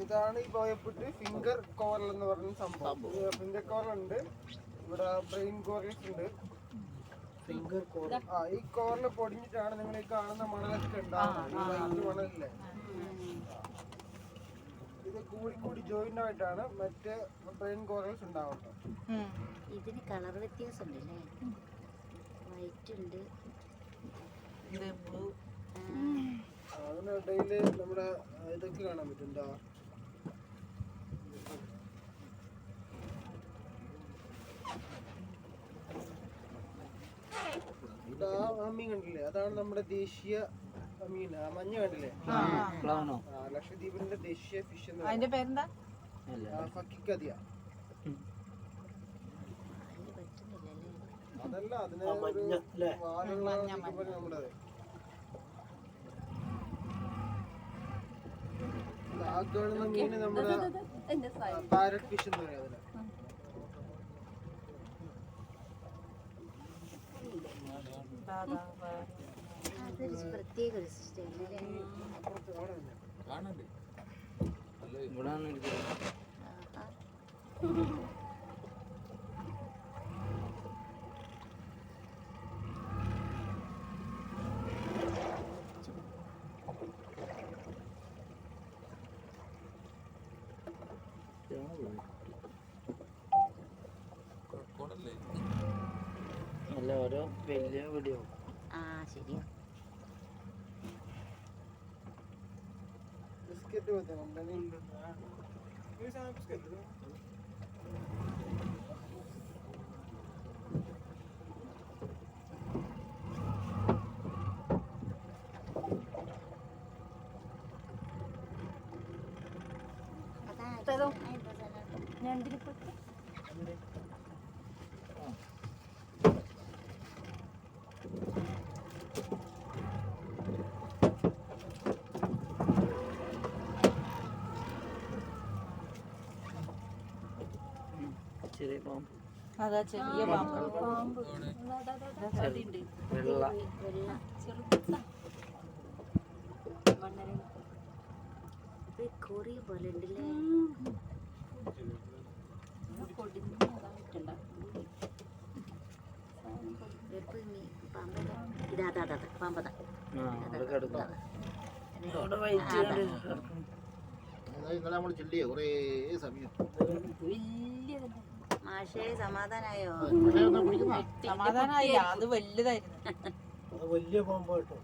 ഇതാണ് ഈ ബോയപ്പുറ്റ് finger coral എന്ന് പറയുന്ന സംഭവം. ഫിംഗർ കോറൽ ഉണ്ട്, ഇവിടെ ബ്രെയിൻ കോറൽസ് ഉണ്ട്. ഈ കോറല് പൊടിഞ്ഞിട്ടാണ് നിങ്ങൾ ഈ കാണുന്ന മണലൊക്കെ ഉണ്ടാവുന്നത്. ഈ വൈറ്റ് മണലില്ലേ, ഇത് കൂടി ജോയിന്റ് ആയിട്ടാണ് മറ്റേ ബ്രെയിൻ കോറൽസ് ഉണ്ടാവുന്നത്. ഇതിന് കളർ വ്യത്യാസം ഉണ്ടല്ലേ, വൈറ്റ് ഉണ്ട്. അതിനിടയില് നമ്മുടെ ഇതൊക്കെ കാണാൻ പറ്റും. മീൻ കണ്ടില്ലേ, അതാണ് നമ്മുടെ ദേശീയ മീൻ. മഞ്ഞ കണ്ടില്ലേ, ലക്ഷദ്വീപിന്റെ ദേശീയ ഫിഷ് എന്ന് ഫക്കിക്കതിയ. അതല്ല, അതിന് നമ്മുടെ ആ കാണുന്ന മീന് നമ്മുടെ പാരറ്റ് ഫിഷ് എന്ന് പറയാം. അതൊരു പ്രത്യേക ഒരു സ്റ്റൈലല്ലേ. അല്ല, ഓരോ വലിയ വീഡിയോ. ശരിയാ. ബിസ്ക്കറ്റ് ചെറിയ പാമ്പ്, അതാ ചെറിയ പാമ്പ്. വെള്ള കോറി പോലെ ഉണ്ടല്ലേ. പാമ്പതാ മാഷേ, സമാധാനായോ? സമാധാനായില്ല, അത് വലുതായിരുന്നു. വലിയ പാമ്പ് കേട്ടോ.